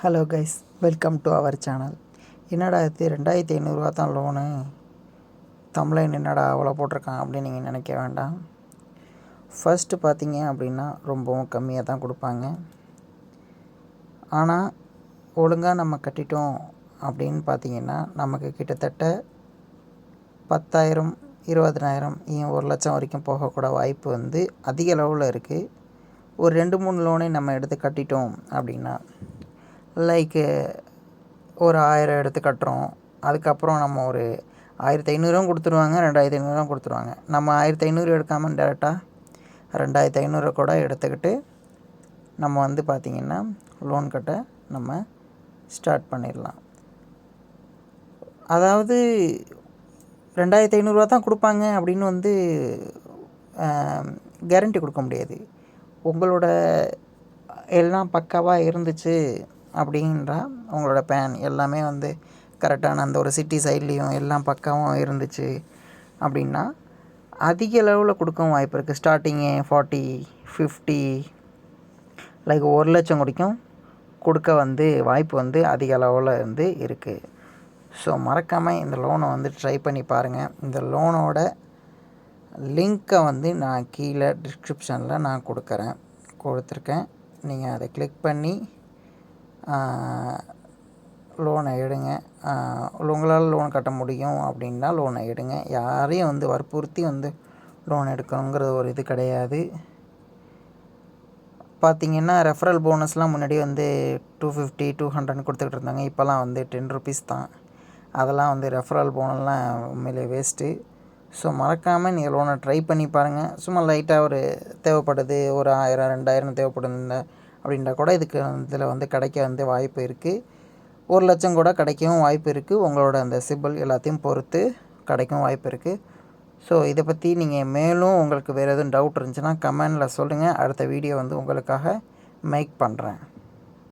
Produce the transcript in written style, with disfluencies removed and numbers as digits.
Hello guys, welcome to our channel. என்னடா இது 2500 தான் லோனு, தமிழன் என்னடா அவ்வளோ போட்டிருக்கான் அப்படின்னு நீங்கள் நினைக்க வேண்டாம். ஃபர்ஸ்ட்டு பார்த்தீங்க அப்படின்னா ரொம்பவும் கம்மியாக தான் கொடுப்பாங்க. ஆனால் ஒழுங்காக நம்ம கட்டிட்டோம் அப்படின்னு பார்த்தீங்கன்னா நமக்கு கிட்டத்தட்ட 10,000 20,000 ஏன் 1,00,000 வரைக்கும் போகக்கூட வாய்ப்பு அதிக அளவில் இருக்குது. ஒரு 2-3 லோனே நம்ம எடுத்து கட்டிட்டோம் அப்படின்னா, லைக்கு ஒரு 1000 எடுத்து கட்டுறோம். அதுக்கப்புறம் நம்ம ஒரு 1500 கொடுத்துருவாங்க, 2500 கொடுத்துருவாங்க. நம்ம 1500 எடுக்காமல் டேரெக்டாக 2500 கூட எடுத்துக்கிட்டு நம்ம பார்த்திங்கன்னா லோன் கட்ட நம்ம ஸ்டார்ட் பண்ணிடலாம். அதாவது 2500 தான் கொடுப்பாங்க அப்படின்னு கேரண்டி கொடுக்க முடியாது. உங்களோட எல்லாம் பக்காவாக இருந்துச்சு அப்படின்றா, உங்களோட பேன் எல்லாமே கரெக்டான அந்த ஒரு சிட்டி சைட்லேயும் எல்லாம் பக்காவும் இருந்துச்சு அப்படின்னா அதிக அளவில் கொடுக்கவும் வாய்ப்பு இருக்குது. ஸ்டார்டிங்கே 40, 50 லைக் 1,00,000 வரைக்கும் கொடுக்க வாய்ப்பு அதிக அளவில் இருக்குது. ஸோ மறக்காமல் இந்த லோனை ட்ரை பண்ணி பாருங்கள். இந்த லோனோட லிங்க்கை நான் கீழே டிஸ்கிரிப்ஷனில் நான் கொடுத்துருக்கேன். நீங்கள் அதை கிளிக் பண்ணி லோனை எடுங்க. உங்களால் லோன் கட்ட முடியும் அப்படின்னா லோனை எடுங்க. யாரையும் வற்புறுத்தி லோன் எடுக்கணுங்கிறது ஒரு இது கிடையாது. பார்த்திங்கன்னா ரெஃபரல் போனஸ்லாம் முன்னாடி 250, 200 கொடுத்துக்கிட்டு இருந்தாங்க. இப்போலாம் 10 ருபீஸ் தான். அதெல்லாம் ரெஃபரல் போனஸ்லாம் உண்மையிலே வேஸ்ட்டு. ஸோ மறக்காமல் நீங்கள் லோனை ட்ரை பண்ணி பாருங்கள். சும்மா லைட்டாக ஒரு தேவைப்படுது, ஒரு 1000, 2000 தேவைப்படுது அப்படின்றா கூட இதில் கிடைக்க வாய்ப்பு இருக்குது. 1,00,000 கூட கிடைக்கவும் வாய்ப்பு இருக்குது. உங்களோட அந்த சிபில் எல்லாத்தையும் பொறுத்து கிடைக்கவும் வாய்ப்பு இருக்குது. ஸோ இதை பற்றி நீங்கள் மேலும் உங்களுக்கு வேறு எதுவும் டவுட் இருந்துச்சுன்னா கமெண்டில் சொல்லுங்கள். அடுத்த வீடியோ உங்களுக்காக மேக் பண்ணுறேன்.